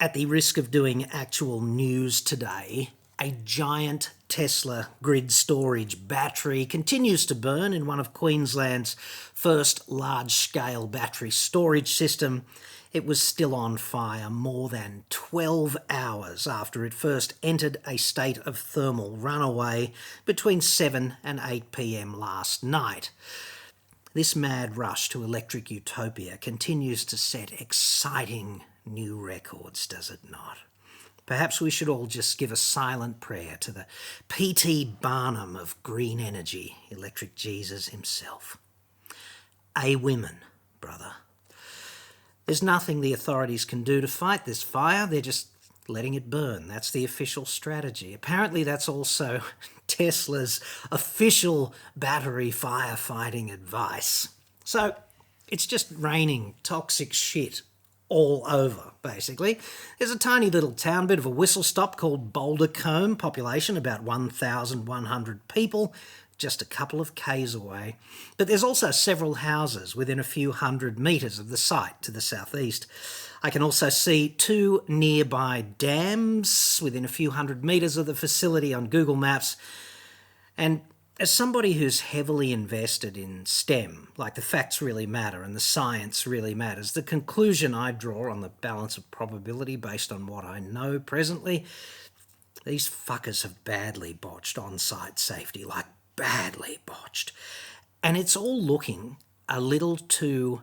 At the risk of doing actual news today, a giant Tesla grid storage battery continues to burn in one of Queensland's first large-scale battery storage system. It was still on fire more than 12 hours after it first entered a state of thermal runaway between 7 and 8 p.m. last night. This mad rush to electric utopia continues to set exciting new records, does it not? Perhaps we should all just give a silent prayer to the P.T. Barnum of green energy, electric Jesus himself. A women, brother. There's nothing the authorities can do to fight this fire. They're just letting it burn. That's the official strategy. Apparently that's also Tesla's official battery firefighting advice. So it's just raining toxic shit all over, basically. There's a tiny little town, bit of a whistle stop called Bouldercombe, population about 1,100 people, just a couple of k's away. But there's also several houses within a few hundred metres of the site to the southeast. I can also see two nearby dams within a few hundred metres of the facility on Google Maps. And as somebody who's heavily invested in STEM, like the facts really matter and the science really matters, the conclusion I draw on the balance of probability based on what I know presently, these fuckers have badly botched on-site safety, like badly botched. And it's all looking a little too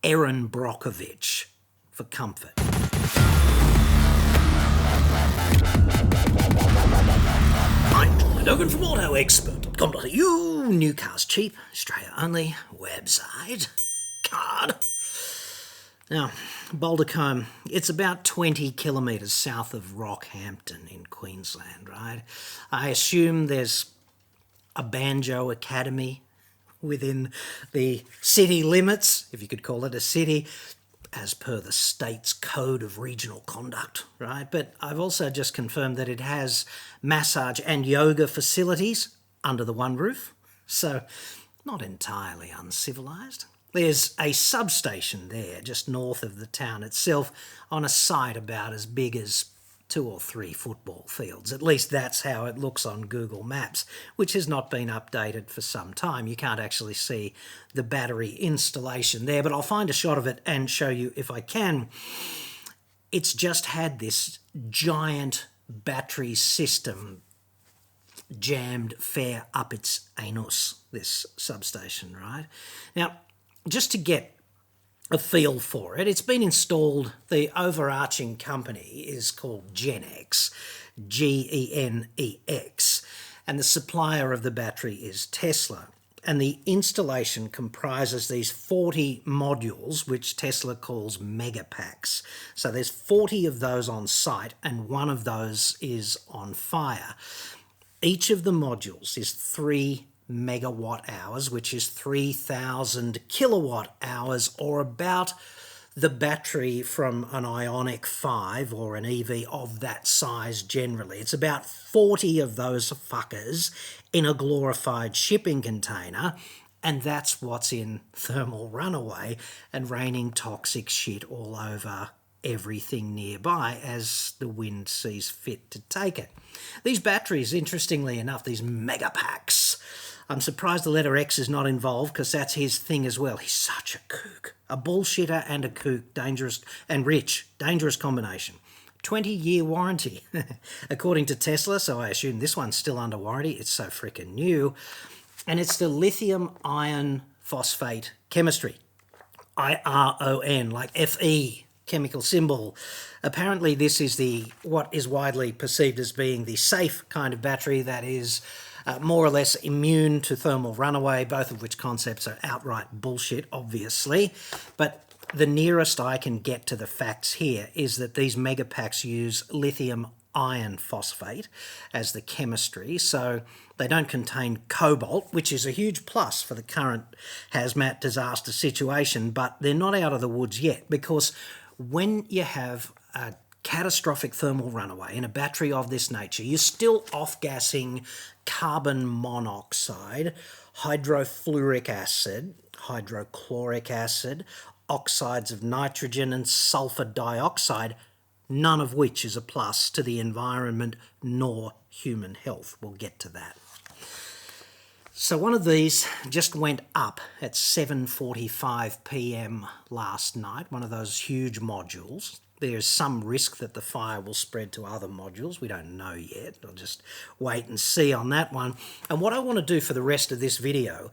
Erin Brockovich for comfort. I'm John Cadogan from AutoExpert.com.au, new cars cheap, Australia only, website, card. Now, Bouldercombe, it's about 20 kilometres south of Rockhampton in Queensland, right? I assume there's a banjo academy within the city limits, if you could call it a city, as per the state's code of regional conduct, right? But I've also just confirmed that it has massage and yoga facilities under the one roof, so not entirely uncivilised. There's a substation there just north of the town itself on a site about as big as 2 or 3 football fields. At least that's how it looks on Google Maps, which has not been updated for some time. You can't actually see the battery installation there, but I'll find a shot of it and show you if I can. It's just had this giant battery system jammed fair up its anus, this substation, right? Now, just to get a feel for it, it's been installed, the overarching company is called Genex, Genex, and the supplier of the battery is Tesla. And the installation comprises these 40 modules, which Tesla calls megapacks. So there's 40 of those on site, and one of those is on fire. Each of the modules is 3 megawatt hours, which is 3,000 kilowatt hours, or about the battery from an Ioniq 5 or an EV of that size generally. It's about 40 of those fuckers in a glorified shipping container, and that's what's in thermal runaway and raining toxic shit all over everything nearby as the wind sees fit to take it. These batteries, interestingly enough, these megapacks, I'm surprised the letter X is not involved because that's his thing as well. He's such a kook. A bullshitter and a kook, dangerous and rich, dangerous combination. 20-year warranty, according to Tesla, so I assume this one's still under warranty. It's so freaking new. And it's the lithium iron phosphate chemistry, IRON, like Fe, chemical symbol. Apparently this is what is widely perceived as being the safe kind of battery that is more or less immune to thermal runaway, both of which concepts are outright bullshit, obviously. But the nearest I can get to the facts here is that these megapacks use lithium iron phosphate as the chemistry, so they don't contain cobalt, which is a huge plus for the current hazmat disaster situation, but they're not out of the woods yet, because when you have a catastrophic thermal runaway in a battery of this nature, you're still off-gassing carbon monoxide, hydrofluoric acid, hydrochloric acid, oxides of nitrogen and sulfur dioxide none of which is a plus to the environment nor human health. We'll get to that. So one of these just went up at 7:45 p.m. last night, one of those huge modules. There's some risk that the fire will spread to other modules. We don't know yet. I'll just wait and see on that one. And what I want to do for the rest of this video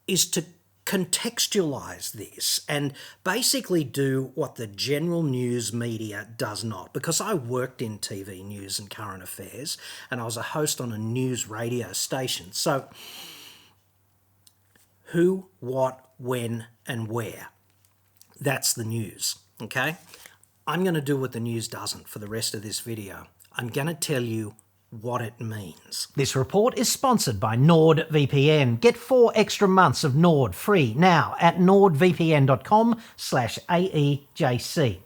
is to contextualize this and basically do what the general news media does not. Because I worked in TV news and current affairs, and I was a host on a news radio station. So who, what, when, and where. That's the news, okay? I'm going to do what the news doesn't for the rest of this video. I'm going to tell you what it means. This report is sponsored by NordVPN. Get 4 extra months of Nord free now at nordvpn.com/AEJC.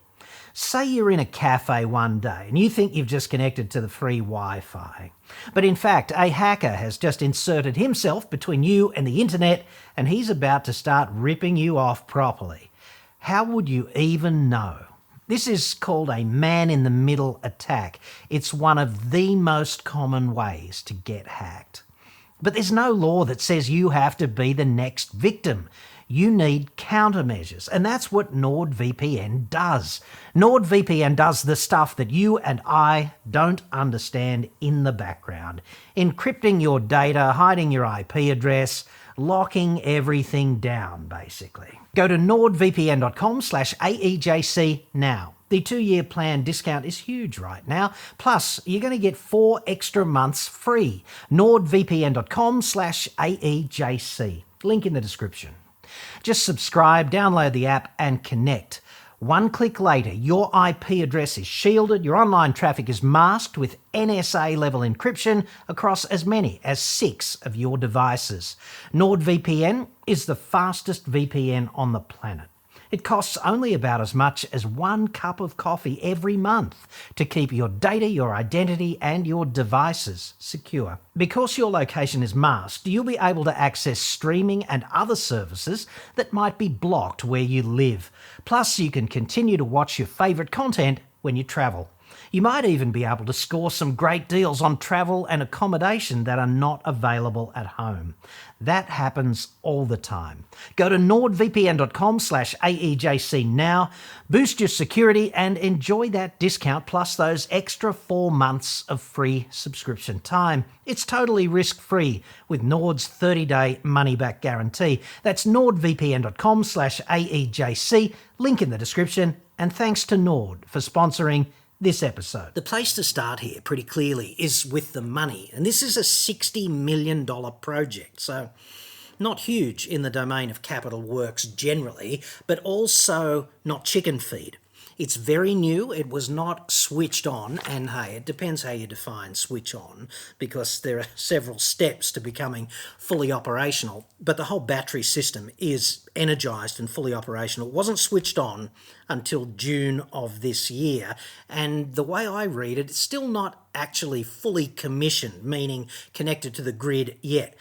Say you're in a cafe one day and you think you've just connected to the free Wi-Fi. But in fact, a hacker has just inserted himself between you and the internet, and he's about to start ripping you off properly. How would you even know? This is called a man-in-the-middle attack. It's one of the most common ways to get hacked. But there's no law that says you have to be the next victim. You need countermeasures, and that's what NordVPN does. NordVPN does the stuff that you and I don't understand in the background. Encrypting your data, hiding your IP address, locking everything down, basically. Go to nordvpn.com/AEJC now. The 2-year plan discount is huge right now. Plus, you're going to get 4 extra months free. nordvpn.com/AEJC. Link in the description. Just subscribe, download the app, and connect. 1 click later, your IP address is shielded, your online traffic is masked with NSA-level encryption across as many as 6 of your devices. NordVPN is the fastest VPN on the planet. It costs only about as much as 1 cup of coffee every month to keep your data, your identity, and your devices secure. Because your location is masked, you'll be able to access streaming and other services that might be blocked where you live. Plus, you can continue to watch your favourite content when you travel. You might even be able to score some great deals on travel and accommodation that are not available at home. That happens all the time. Go to nordvpn.com/AEJC now, boost your security, and enjoy that discount plus those extra 4 months of free subscription time. It's totally risk-free with Nord's 30-day money-back guarantee. That's nordvpn.com/AEJC, link in the description, and thanks to Nord for sponsoring this episode. The place to start here, pretty clearly, is with the money. And this is a $60 million project, so not huge in the domain of capital works generally, but also not chicken feed. It's very new. It was not switched on, and hey, it depends how you define switch on, because there are several steps to becoming fully operational, but the whole battery system is energized and fully operational. It wasn't switched on until June of this year, and the way I read it, it's still not actually fully commissioned, meaning connected to the grid yet.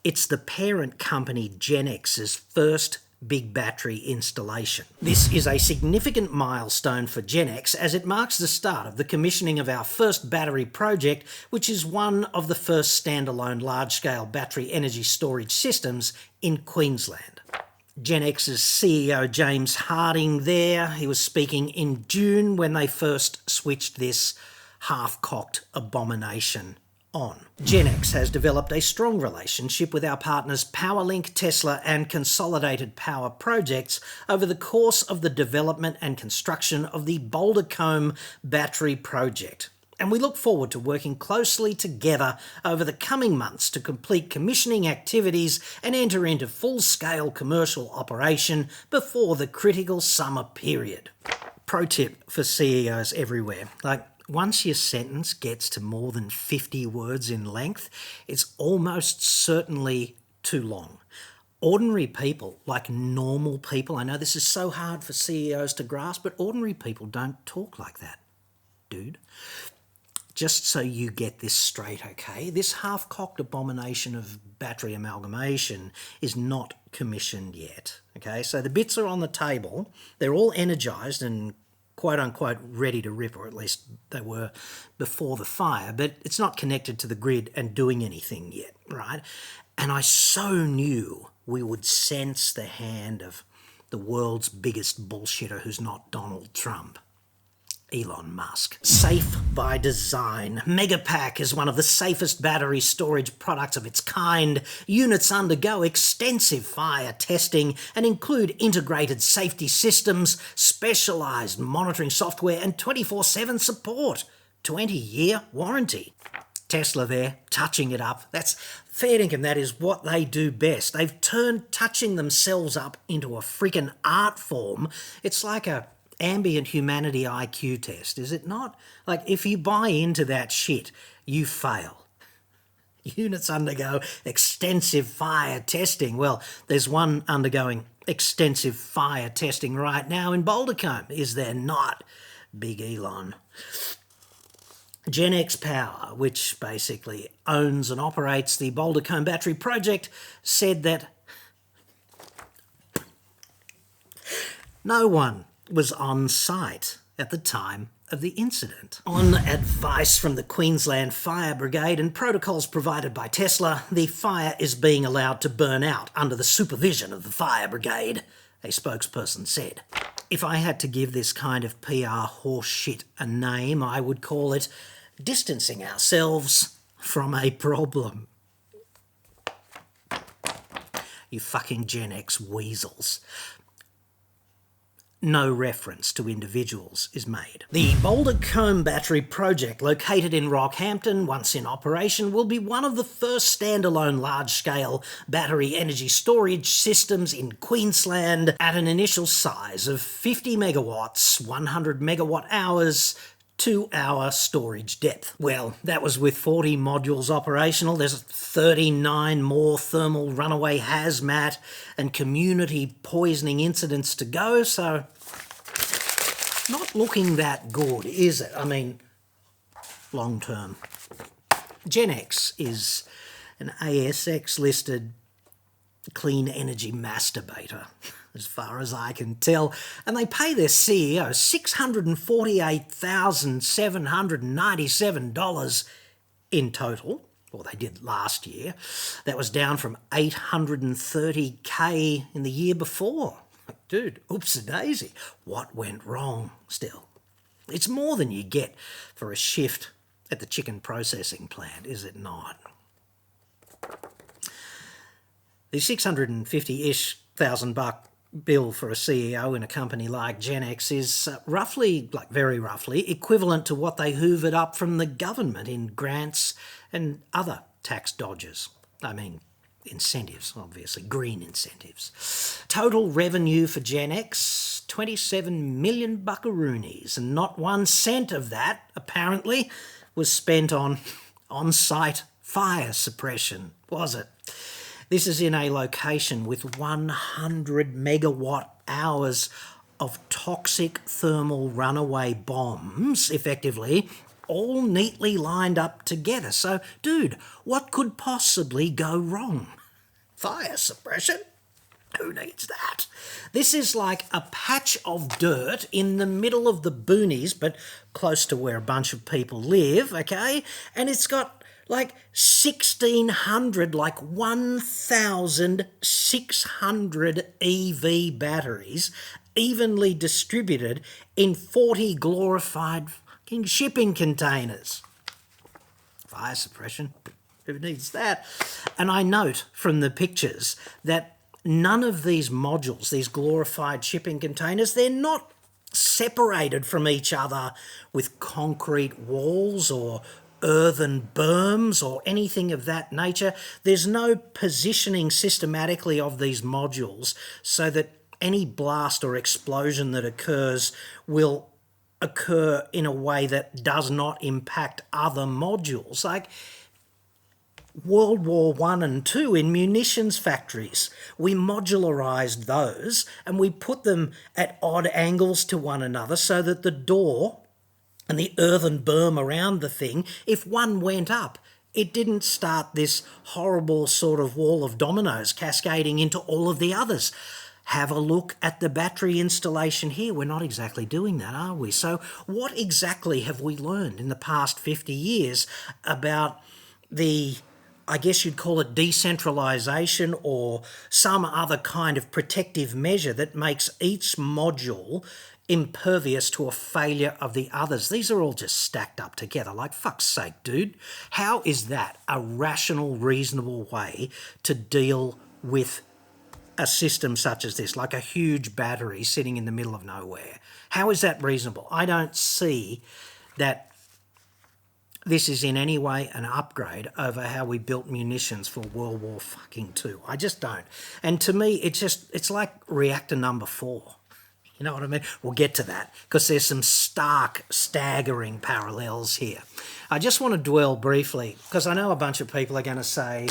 It's the parent company Genex's first big battery installation. This is a significant milestone for Genex as it marks the start of the commissioning of our first battery project, which is one of the first standalone large-scale battery energy storage systems in Queensland. Genex's CEO James Harding there, he was speaking in June when they first switched this half-cocked abomination on. Genex has developed a strong relationship with our partners PowerLink, Tesla and Consolidated Power projects over the course of the development and construction of the Boulder Combe battery project. And we look forward to working closely together over the coming months to complete commissioning activities and enter into full-scale commercial operation before the critical summer period. Pro tip for CEOs everywhere, once your sentence gets to more than 50 words in length, it's almost certainly too long. Ordinary people, like normal people, I know this is so hard for CEOs to grasp, but ordinary people don't talk like that, dude. Just so you get this straight, okay? This half-cocked abomination of battery amalgamation is not commissioned yet, okay? So the bits are on the table. They're all energized and quote-unquote ready to rip, or at least they were before the fire, but it's not connected to the grid and doing anything yet, right? And I so knew we would sense the hand of the world's biggest bullshitter who's not Donald Trump. Elon Musk. Safe by design. Megapack is one of the safest battery storage products of its kind. Units undergo extensive fire testing and include integrated safety systems, specialised monitoring software and 24/7 support. 20-year warranty. Tesla there, touching it up. That's fair dinkum, that is what they do best. They've turned touching themselves up into a freaking art form. It's like a ambient humanity IQ test, is it not? Like, if you buy into that shit, you fail. Units undergo extensive fire testing. Well, there's one undergoing extensive fire testing right now in Boulder Combe, is there not? Big Elon. GenX Power, which basically owns and operates the Boulder Combe battery project, said that no one was on site at the time of the incident. On advice from the Queensland Fire Brigade and protocols provided by Tesla, the fire is being allowed to burn out under the supervision of the Fire Brigade, a spokesperson said. If I had to give this kind of PR horseshit a name, I would call it distancing ourselves from a problem. You fucking Gen X weasels. No reference to individuals is made. The Boulder Combe battery project, located in Rockhampton, once in operation, will be one of the first standalone large-scale battery energy storage systems in Queensland at an initial size of 50 megawatts, 100 megawatt hours, 2-hour storage depth. Well, that was with 40 modules operational. There's 39 more thermal runaway hazmat and community poisoning incidents to go, so not looking that good, is it? I mean, long term. GenX is an ASX-listed clean energy masturbator, as far as I can tell, and they pay their CEO $648,797 in total, or they did last year. That was down from $830K in the year before. Dude, oops-a-daisy. What went wrong still? It's more than you get for a shift at the chicken processing plant, is it not? The $650-ish thousand buck bill for a CEO in a company like GenX is roughly, like very roughly, equivalent to what they hoovered up from the government in grants and other tax dodges. I mean, incentives, obviously, green incentives. Total revenue for GenX, 27 million buckaroonies, and not 1 cent of that, apparently, was spent on on-site fire suppression, was it? This is in a location with 100 megawatt hours of toxic thermal runaway bombs, effectively, all neatly lined up together. So, dude, what could possibly go wrong? Fire suppression? Who needs that? This is like a patch of dirt in the middle of the boonies, but close to where a bunch of people live, okay? And it's got like 1,600, like 1,600 EV batteries evenly distributed in 40 glorified fucking shipping containers. Fire suppression? Who needs that? And I note from the pictures that none of these modules, these glorified shipping containers, they're not separated from each other with concrete walls or earthen berms or anything of that nature. There's no positioning systematically of these modules so that any blast or explosion that occurs will occur in a way that does not impact other modules. Like World War I and II in munitions factories, we modularised those and we put them at odd angles to one another so that the door and the earthen berm around the thing, if one went up, it didn't start this horrible sort of wall of dominoes cascading into all of the others. have a look at the battery installation here. We're not exactly doing that, are we? So what exactly have we learned in the past 50 years about the, I guess you'd call it decentralization or some other kind of protective measure that makes each module impervious to a failure of the others? These are all just stacked up together. Like, fuck's sake, dude. How is that a rational, reasonable way to deal with a system such as this, like a huge battery sitting in the middle of nowhere? How is that reasonable? I don't see that this is in any way an upgrade over how we built munitions for World War fucking II. I just don't. And to me, it's like reactor number 4. You know what I mean? We'll get to that because there's some stark, staggering parallels here. I just want to dwell briefly because I know a bunch of people are going to say,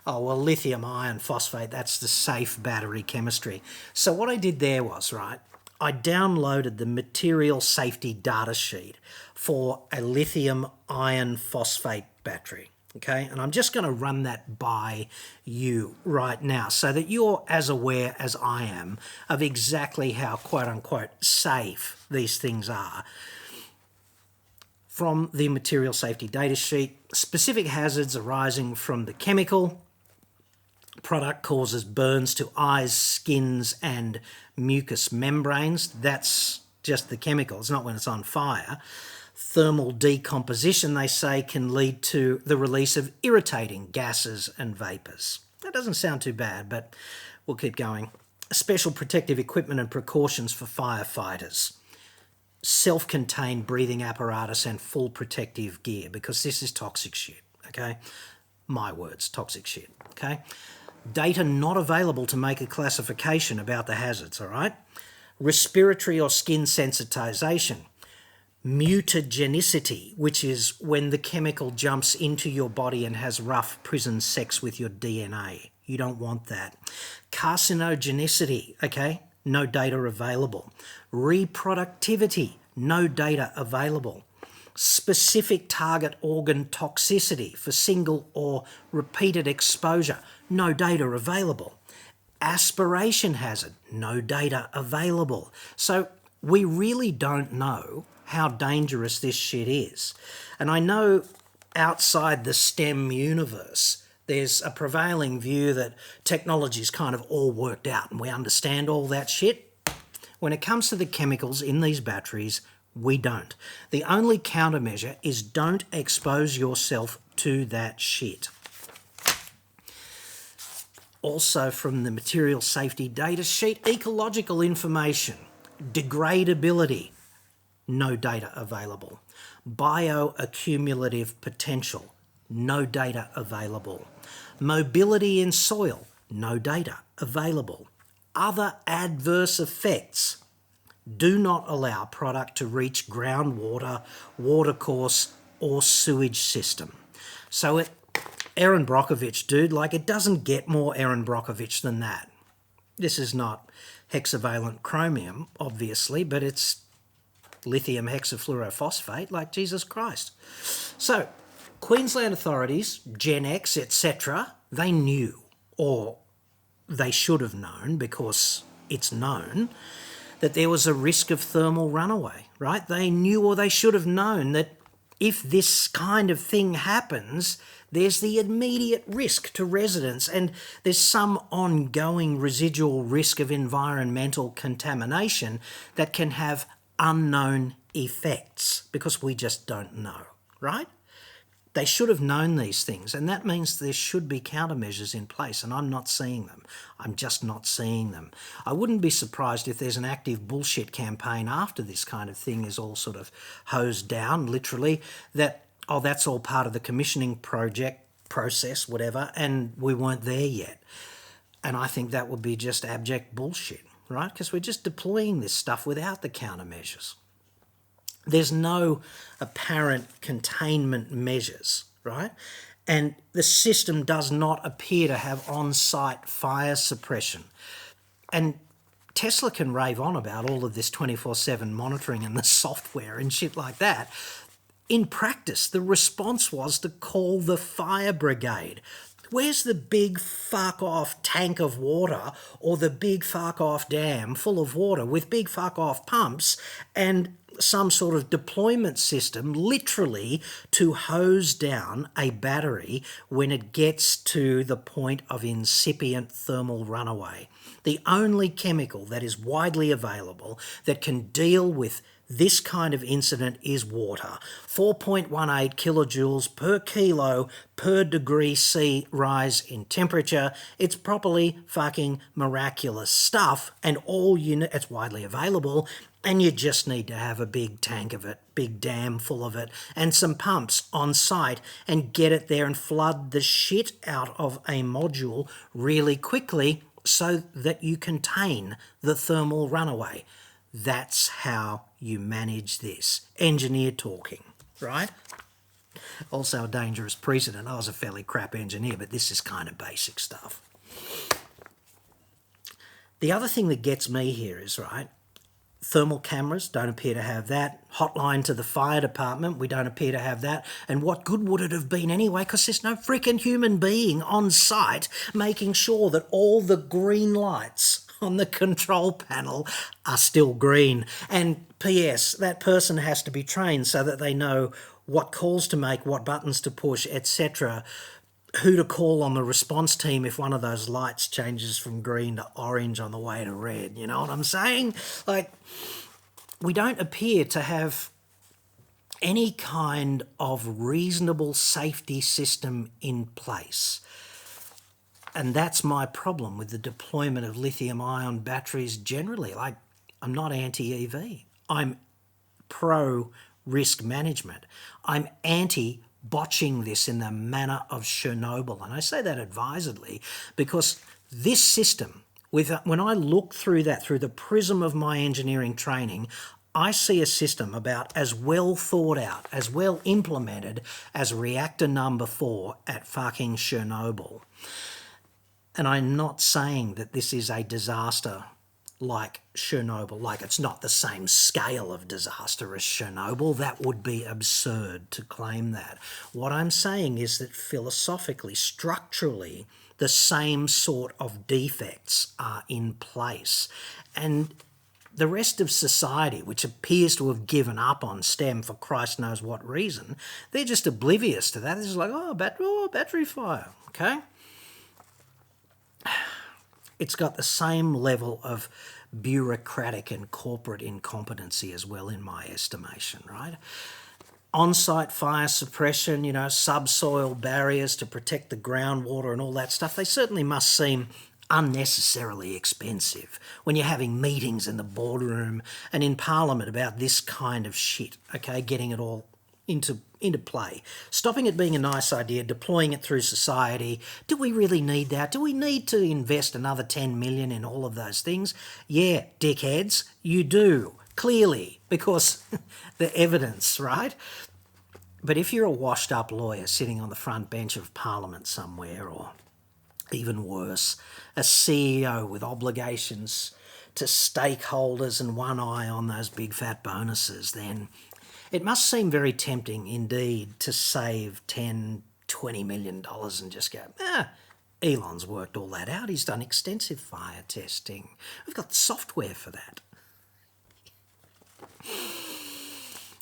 oh, well, lithium iron phosphate, that's the safe battery chemistry. So what I did there was, right, I downloaded the material safety data sheet for a lithium iron phosphate battery, okay? And I'm just going to run that by you right now so that you're as aware as I am of exactly how quote-unquote safe these things are. From the material safety data sheet, specific hazards arising from the chemical product causes burns to eyes, skins, and mucous membranes. That's just the chemical. It's not when it's on fire. Thermal decomposition, they say, can lead to the release of irritating gases and vapours. That doesn't sound too bad, but we'll keep going. Special protective equipment and precautions for firefighters. Self-contained breathing apparatus and full protective gear, because this is toxic shit, okay? My words, toxic shit, okay? Data not available to make a classification about the hazards, all right? Respiratory or skin sensitization. Mutagenicity, which is when the chemical jumps into your body and has rough prison sex with your DNA. You don't want that. Carcinogenicity, okay? No data available. Reproductivity, no data available. Specific target organ toxicity for single or repeated exposure, no data available. Aspiration hazard, no data available. So we really don't know how dangerous this shit is. And I know outside the STEM universe, there's a prevailing view that technology's kind of all worked out and we understand all that shit. When it comes to the chemicals in these batteries, we don't. The only countermeasure is don't expose yourself to that shit. Also from the material safety data sheet, ecological information, degradability, no data available. Bioaccumulative potential, no data available. Mobility in soil, no data available. Other adverse effects, do not allow product to reach groundwater, watercourse, or sewage system. So Erin Brockovich, dude, like it doesn't get more Erin Brockovich than that. This is not hexavalent chromium, obviously, but it's lithium hexafluorophosphate, like Jesus Christ. So, Queensland authorities, Gen X, etc., they knew, or they should have known because it's known, that there was a risk of thermal runaway, right? They knew or they should have known that if this kind of thing happens, there's the immediate risk to residents and there's some ongoing residual risk of environmental contamination that can have unknown effects because we just don't know, right? They should have known these things, and that means there should be countermeasures in place, and I'm not seeing them. I'm just not seeing them. I wouldn't be surprised if there's an active bullshit campaign after this kind of thing is all sort of hosed down, literally, that, oh, that's all part of the commissioning process, whatever, and we weren't there yet. And I think that would be just abject bullshit, right? Because we're just deploying this stuff without the countermeasures. There's no apparent containment measures, right? And the system does not appear to have on-site fire suppression. And Tesla can rave on about all of this 24/7 monitoring and the software and shit like that. In practice, the response was to call the fire brigade, Where's the big fuck off tank of water or the big fuck off dam full of water with big fuck off pumps and some sort of deployment system literally to hose down a battery when it gets to the point of incipient thermal runaway? The only chemical that is widely available that can deal with this kind of incident is water. 4.18 kilojoules per kilo per degree C rise in temperature. It's properly fucking miraculous stuff, and it's widely available, and you just need to have a big tank of it, big dam full of it, and some pumps on site, and get it there and flood the shit out of a module really quickly so that you contain the thermal runaway. That's how you manage this. Engineer talking, right? Also a dangerous precedent. I was a fairly crap engineer, but this is kind of basic stuff. The other thing that gets me here is, right, thermal cameras don't appear to have that. Hotline to the fire department, we don't appear to have that. And what good would it have been anyway? Because there's no freaking human being on site making sure that all the green lights on the control panel are still green. And P.S., that person has to be trained so that they know what calls to make, what buttons to push, etc., who to call on the response team if one of those lights changes from green to orange on the way to red. You know what I'm saying? Like, we don't appear to have any kind of reasonable safety system in place. And that's my problem with the deployment of lithium-ion batteries generally. Like, I'm not anti-EV. I'm pro-risk management. I'm anti-botching this in the manner of Chernobyl. And I say that advisedly because this system, when I look through that, through the prism of my engineering training, I see a system about as well thought out, as well implemented as reactor number 4 at fucking Chernobyl. And I'm not saying that this is a disaster like Chernobyl, like it's not the same scale of disaster as Chernobyl. That would be absurd to claim that. What I'm saying is that philosophically, structurally, the same sort of defects are in place. And the rest of society, which appears to have given up on STEM for Christ knows what reason, they're just oblivious to that. It's just like, battery fire, okay? It's got the same level of bureaucratic and corporate incompetency as well, in my estimation, right? On-site fire suppression, subsoil barriers to protect the groundwater and all that stuff, they certainly must seem unnecessarily expensive when you're having meetings in the boardroom and in Parliament about this kind of shit, okay, getting it all into play. Stopping it being a nice idea, deploying it through society. Do we really need that? Do we need to invest another 10 million in all of those things? Yeah, dickheads, you do, clearly, because the evidence, right? But if you're a washed up lawyer sitting on the front bench of Parliament somewhere, or even worse, a CEO with obligations to stakeholders and one eye on those big fat bonuses, then it must seem very tempting indeed to save $10, $20 million and just go, Elon's worked all that out. He's done extensive fire testing. We've got the software for that.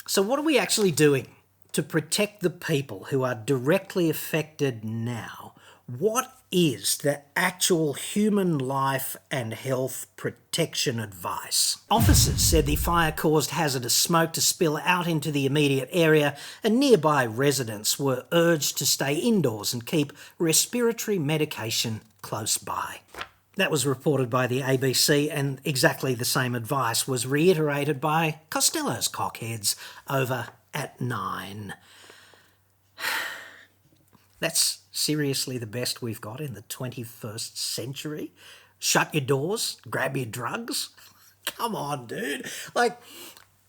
So what are we actually doing to protect the people who are directly affected now? What is the actual human life and health protection advice? Officers said the fire caused hazardous smoke to spill out into the immediate area, and nearby residents were urged to stay indoors and keep respiratory medication close by. That was reported by the ABC, and exactly the same advice was reiterated by Costello's cockheads over at 9. That's seriously the best we've got in the 21st century? Shut your doors, grab your drugs? Come on, dude. Like,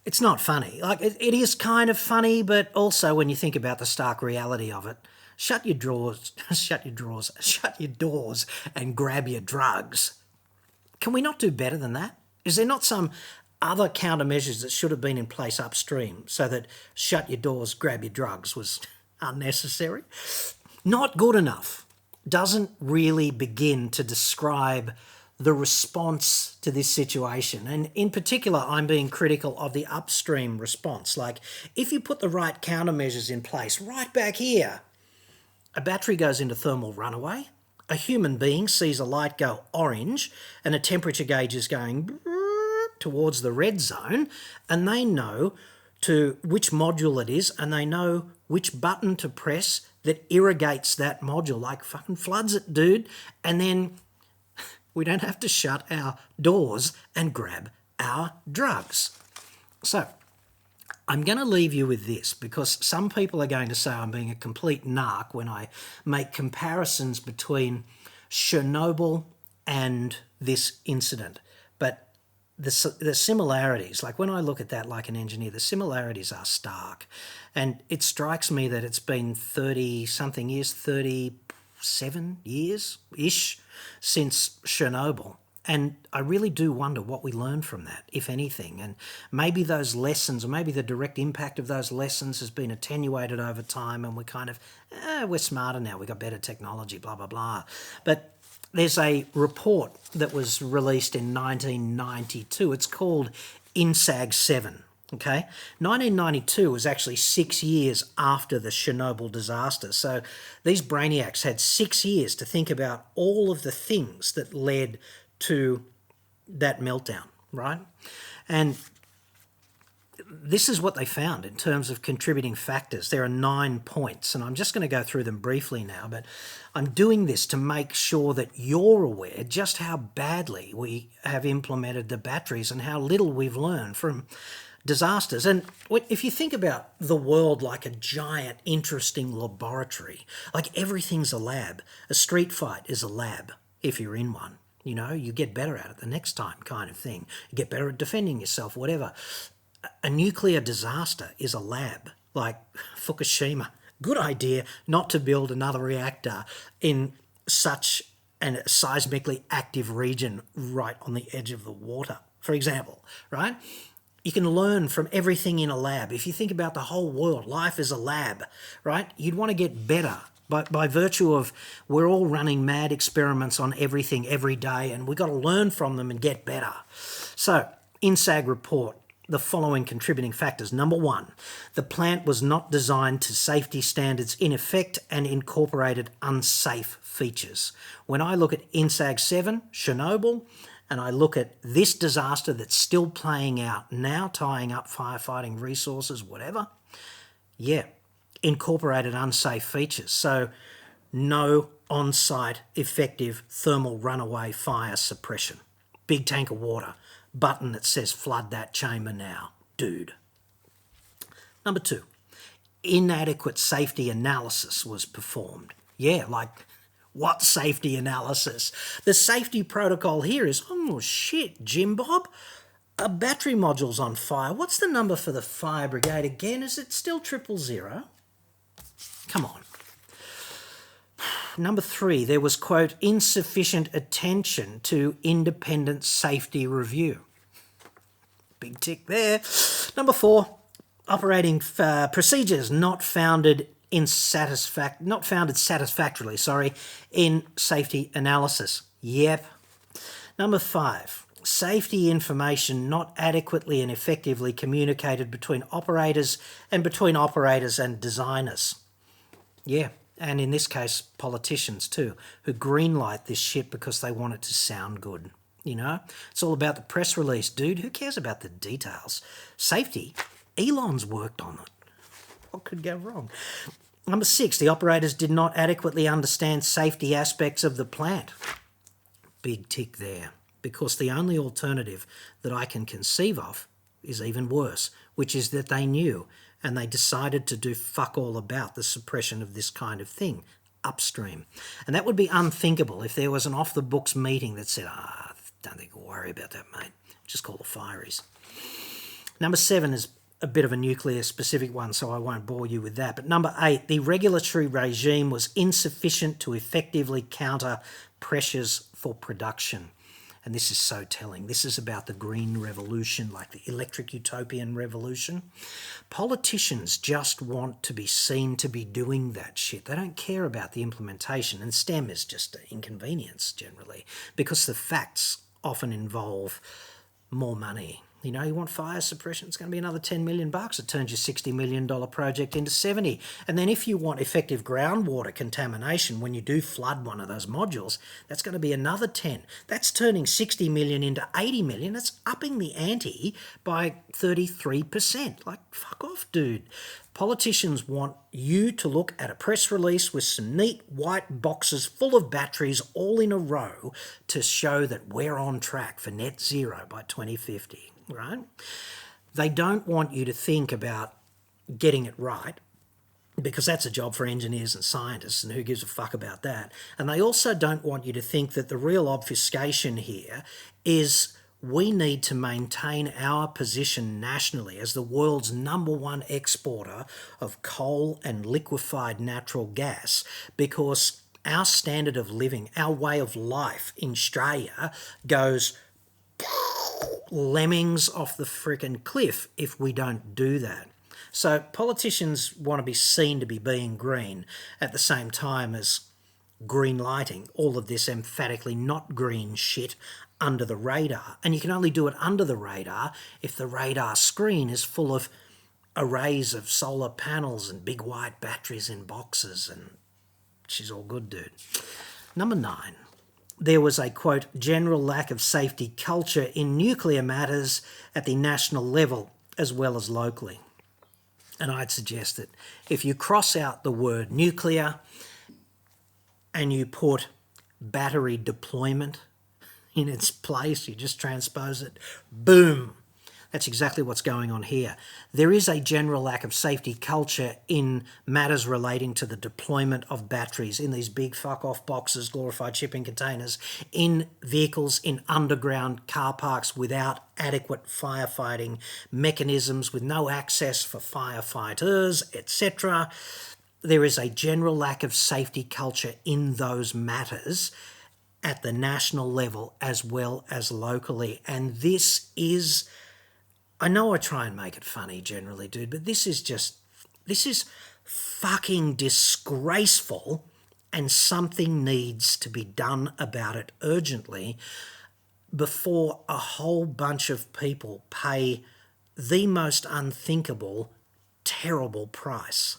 it's not funny. Like, it is kind of funny, but also when you think about the stark reality of it, shut your doors and grab your drugs. Can we not do better than that? Is there not some other countermeasures that should have been in place upstream so that shut your doors, grab your drugs was unnecessary? Not good enough. doesn't really begin to describe the response to this situation. And in particular, I'm being critical of the upstream response. Like, if you put the right countermeasures in place right back here, a battery goes into thermal runaway, a human being sees a light go orange, and a temperature gauge is going towards the red zone, and they know to which module it is, and they know which button to press that irrigates that module, like fucking floods it, dude. And then we don't have to shut our doors and grab our drugs. So I'm going to leave you with this, because some people are going to say I'm being a complete narc when I make comparisons between Chernobyl and this incident. But the similarities, like when I look at that like an engineer, the similarities are stark. And it strikes me that it's been 30-something years, 37 years-ish since Chernobyl. And I really do wonder what we learned from that, if anything. And maybe those lessons, or maybe the direct impact of those lessons has been attenuated over time, and we're kind of, we're smarter now, we've got better technology, blah, blah, blah. But there's a report that was released in 1992. It's called INSAG 7. Okay, 1992 was actually 6 years after the Chernobyl disaster. So these brainiacs had 6 years to think about all of the things that led to that meltdown, right? And this is what they found in terms of contributing factors. There are 9 points, and I'm just going to go through them briefly now, but I'm doing this to make sure that you're aware just how badly we have implemented the batteries and how little we've learned from disasters. And if you think about the world like a giant, interesting laboratory, like everything's a lab. A street fight is a lab, if you're in one. You know, you get better at it the next time, kind of thing. You get better at defending yourself, whatever. A nuclear disaster is a lab, like Fukushima. Good idea not to build another reactor in such a seismically active region right on the edge of the water, for example, right? You can learn from everything in a lab. If you think about the whole world, life is a lab, right? You'd want to get better by virtue of we're all running mad experiments on everything every day, and we've got to learn from them and get better. So, INSAG report, the following contributing factors. Number 1, the plant was not designed to safety standards in effect and incorporated unsafe features. When I look at INSAG 7, Chernobyl, and I look at this disaster that's still playing out now, tying up firefighting resources, whatever, yeah, incorporated unsafe features. So no on-site effective thermal runaway fire suppression. Big tank of water, button that says flood that chamber now, dude. Number 2, inadequate safety analysis was performed. Yeah, like what safety analysis? The safety protocol here is, oh shit, Jim Bob, a battery module's on fire. What's the number for the fire brigade again? Is it still 000? Come on. Number 3, there was, quote, insufficient attention to independent safety review. Big tick there. Number 4, operating procedures not founded satisfactorily, in safety analysis. Yep. Number 5, safety information not adequately and effectively communicated between operators and designers. Yeah, and in this case, politicians too, who greenlight this shit because they want it to sound good. You know, it's all about the press release, dude. Who cares about the details? Safety, Elon's worked on it. What could go wrong? Number 6, the operators did not adequately understand safety aspects of the plant. Big tick there, because the only alternative that I can conceive of is even worse, which is that they knew and they decided to do fuck all about the suppression of this kind of thing upstream. And that would be unthinkable if there was an off-the-books meeting that said, don't think we'll worry about that, mate. Just call the fireys. Number 7 is a bit of a nuclear-specific one, so I won't bore you with that. But number 8, the regulatory regime was insufficient to effectively counter pressures for production. and this is so telling. This is about the green revolution, like the electric utopian revolution. Politicians just want to be seen to be doing that shit. They don't care about the implementation, and STEM is just an inconvenience generally, because the facts often involve more money. You know, you want fire suppression, it's going to be another $10 million. It turns your $60 million project into 70. And then if you want effective groundwater contamination when you do flood one of those modules, that's going to be another 10. That's turning 60 million into 80 million. That's upping the ante by 33%. Like, fuck off, dude. Politicians want you to look at a press release with some neat white boxes full of batteries all in a row to show that we're on track for net zero by 2050, right? They don't want you to think about getting it right, because that's a job for engineers and scientists, and who gives a fuck about that? And they also don't want you to think that the real obfuscation here is we need to maintain our position nationally as the world's #1 exporter of coal and liquefied natural gas, because our standard of living, our way of life in Australia goes lemmings off the frickin' cliff if we don't do that. So politicians want to be seen to be being green at the same time as green lighting all of this emphatically not green shit under the radar. And you can only do it under the radar if the radar screen is full of arrays of solar panels and big white batteries in boxes, and she's all good, dude. Number 9. There was a, quote, general lack of safety culture in nuclear matters at the national level as well as locally. And I'd suggest that if you cross out the word nuclear and you put battery deployment in its place, you just transpose it, boom. That's exactly what's going on here. There is a general lack of safety culture in matters relating to the deployment of batteries in these big fuck-off boxes, glorified shipping containers, in vehicles, in underground car parks without adequate firefighting mechanisms, with no access for firefighters, etc. There is a general lack of safety culture in those matters at the national level as well as locally. And this is, I know I try and make it funny generally, dude, but this is fucking disgraceful, and something needs to be done about it urgently before a whole bunch of people pay the most unthinkable, terrible price.